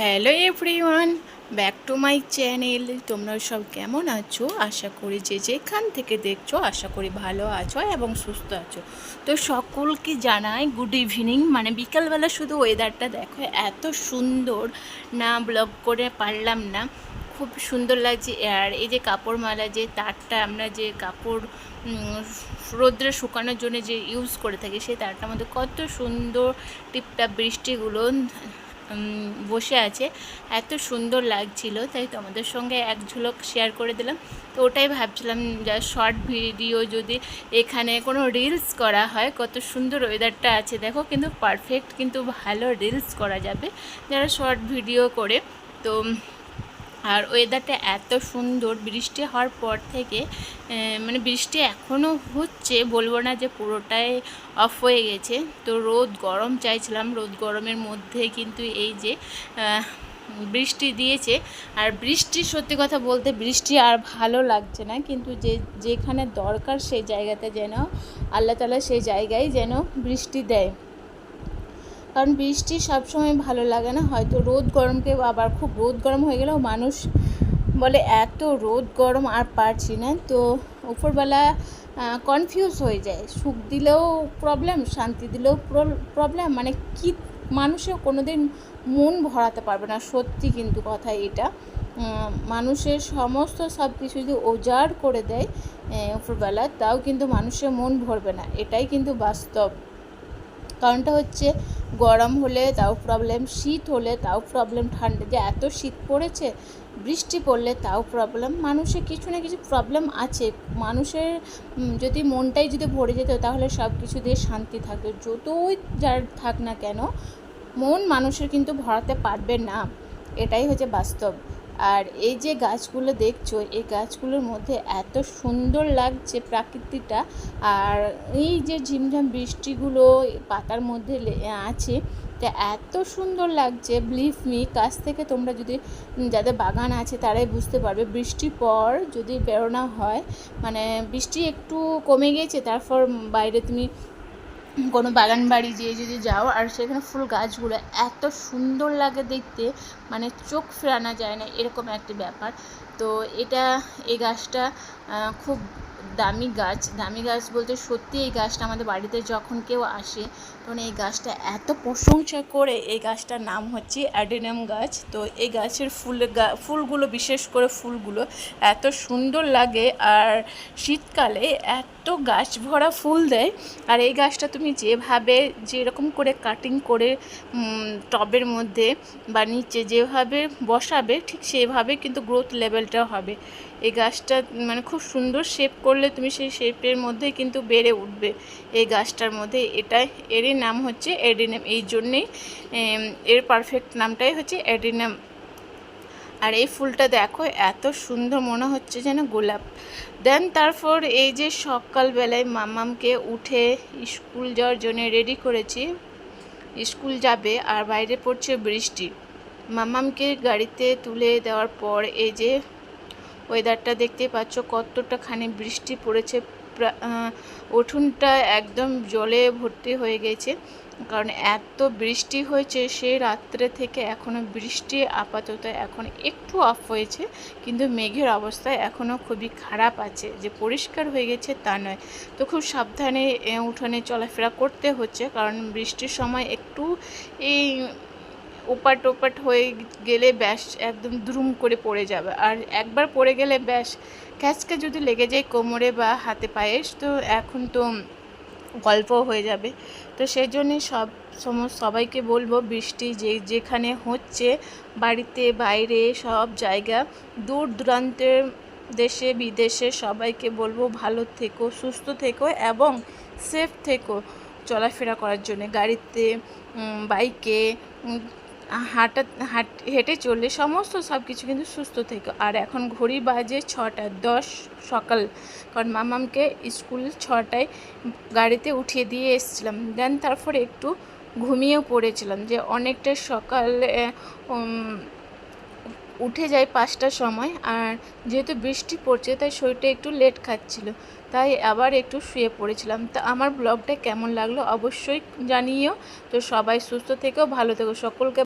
Hello everyone, back to my channel. তোমরা সব কেমন আছো? আশা করি যে যেখান থেকে দেখছো আশা করি ভালো আছো এবং সুস্থ আছো। তো সকলকে জানাই গুড ইভিনিং। মানে বিকালবেলা শুধু ওয়েদারটা দেখো, এত সুন্দর না ব্লগ করে পারলাম না। খুব সুন্দর লাগছে। আর এই যে কাপড় মালা, যে তারটা আমরা যে কাপড় রোদ্রে শুকানোর জন্য যে ইউজ করে থাকি, সেই তারটার মধ্যে কত সুন্দর টিপটাপ বৃষ্টিগুলো বসে আছে, এত সুন্দর লাগছিল। তাই তোমাদের সঙ্গে এক ঝলক শেয়ার করে দিলাম। তো ওটাই ভাবছিলাম, যা শর্ট ভিডিও যদি এখানে কোনো রিলস করা হয়, কত সুন্দর ওয়েদারটা আছে দেখো, কিন্তু পারফেক্ট কিন্তু ভালো রিলস করা যাবে যারা শর্ট ভিডিও করে। তো আর ওয়েদারটা এত সুন্দর, বৃষ্টি হওয়ার পর থেকে মানে বৃষ্টি এখনও হচ্ছে, বলবো না যে পুরোটাই অফ হয়ে গেছে। তো রোদ গরম চাইছিলাম, রোদ গরমের মধ্যে কিন্তু এই যে বৃষ্টি দিয়েছে। আর বৃষ্টি, সত্যি কথা বলতে বৃষ্টি আর ভালো লাগছে না, কিন্তু যেখানে দরকার সেই জায়গাতে যেন আল্লাহ তাআলা সেই জায়গায় যেন বৃষ্টি দেয়। কারণ বৃষ্টি সবসময় ভালো লাগে না। হয়তো রোদ গরমকে, আবার খুব রোদ গরম হয়ে গেলেও মানুষ বলে এত রোদ গরম আর পারছি না। তো উপরবেলা কনফিউজ হয়ে যায়, সুখ দিলেও প্রবলেম, শান্তি দিলেও প্রবলেম। মানে কি, মানুষের কোনো দিন মন ভরাতে পারবে না, সত্যি কিন্তু কথা এটা। মানুষের সমস্ত সব কিছু যদি উজাড় করে দেয় উপরবেলা, তাও কিন্তু মানুষের মন ভরবে না, এটাই কিন্তু বাস্তব। কারণটা হচ্ছে, গরম হলে তাও প্রবলেম, শীত হলে তাও প্রবলেম, ঠান্ডা যে এত শীত পড়েছে, বৃষ্টি পড়লে তাও প্রবলেম। মানুষের কিছু না কিছু প্রবলেম আছে। মানুষের যদি মনটাই যদি ভরে যেত, তাহলে সব কিছু দিয়ে শান্তি থাকতো। যতই যার থাক না কেন, মন মানুষের কিন্তু ভরাতে পারবে না, এটাই হচ্ছে বাস্তব। আর এই যে গাছগুলো দেখছো, এই গাছগুলোর মধ্যে এত সুন্দর লাগছে প্রাকৃতিকটা। আর এই যে ঝিমঝাম বৃষ্টিগুলো পাতার মধ্যে আছে, তা এত সুন্দর লাগছে। বিলিভ মি, কাছ থেকে তোমরা যদি, যাদের বাগান আছে তারাই বুঝতে পারবে। বৃষ্টির পর যদি বেরোনো হয়, মানে বৃষ্টি একটু কমে গেছে, তারপর বাইরে তুমি কোনো বাগান বাড়ি যেয়ে যদি যাও, আর সেখানে ফুল গাছগুলো এত সুন্দর লাগে দেখতে, মানে চোখ ফেরানো যায় না, এরকম একটা ব্যাপার। তো এই গাছটা খুব দামি গাছ। দামি গাছ বলতে সত্যি এই গাছটা আমাদের বাড়িতে যখন কেউ আসে, তখন এই গাছটা এত প্রশংসা করে। এই গাছটার নাম হচ্ছে অ্যাডেনিয়াম গাছ। তো এই গাছের ফুলগুলো, বিশেষ করে ফুলগুলো এত সুন্দর লাগে। আর শীতকালে এত গাছ ভরা ফুল দেয়। আর এই গাছটা তুমি যেরকম করে কাটিং করে টবের মধ্যে বা নিচে যেভাবে বসাবে, ঠিক সেভাবে কিন্তু গ্রোথ লেভেলটা হবে। এই গাছটা মানে খুব সুন্দর শেপ করলে তুমি সেই শেপের মধ্যেই কিন্তু বেড়ে উঠবে এই গাছটার মধ্যে। এরই নাম হচ্ছে অ্যাডেনিয়াম। এই জন্যেই এর পারফেক্ট নামটাই হচ্ছে অ্যাডেনিয়াম। আর এই ফুলটা দেখো, এত সুন্দর, মনে হচ্ছে যেন গোলাপ। দেন তারপর এই যে সকালবেলায় মামামকে উঠে স্কুল যাওয়ার জন্য রেডি করেছি। স্কুল যাবে আর বাইরে পড়ছে বৃষ্টি। মামামকে গাড়িতে তুলে দেওয়ার পর এই যে ওয়েদারটা দেখতে পাচ্ছ, কতটা খানি বৃষ্টি পড়েছে। উঠোনটা একদম জলে ভর্তি হয়ে গেছে, কারণ এত বৃষ্টি হয়েছে সেই রাত্রে থেকে। এখনও বৃষ্টি আপাতত এখন একটু অফ হয়েছে, কিন্তু মেঘের অবস্থা এখনও খুবই খারাপ আছে। যে পরিষ্কার হয়ে গেছে তা নয়। তো খুব সাবধানে উঠোনে চলাফেরা করতে হচ্ছে, কারণ বৃষ্টির সময় একটু এই ওপাট ওপাট হয়ে গেলে ব্যাস একদম দ্রুম করে পড়ে যাবে। আর একবার পড়ে গেলে ব্যাস ক্যাচকে যদি লেগে যায় কোমরে বা হাতে পায়ে, তো এখন তো গল্প হয়ে যাবে। তো সেই জন্যে সবাইকে বলবো, বৃষ্টি যেখানে হচ্ছে, বাড়িতে বাইরে সব জায়গা, দূর দূরান্তের দেশে বিদেশে সবাইকে বলবো, ভালো থেকো, সুস্থ থেকো এবং সেফ থেকো চলাফেরা করার জন্য। গাড়িতে, বাইকে, হেঁটে চললে সমস্ত সব কিছু কিন্তু সুস্থ থেকো। আর এখন ঘড়ি বাজে 6:10 সকাল, কারণ মামামকে স্কুল 6টায় গাড়িতে উঠিয়ে দিয়ে এসেছিলাম। দেন তারপরে একটু ঘুমিয়েও পড়েছিলাম, যে অনেকটা সকালে উঠে যাই 5টার সময়। আর যেহেতু বৃষ্টি পড়ছে, তাই শরীরটা একটু লেট খাচ্ছিল, তাই আবার একটু শুয়ে পড়েছিলাম। তা আমার ব্লগটা কেমন লাগলো অবশ্যই জানিও। তো সবাই সুস্থ থেকো, ভালো থেকো, সকলকে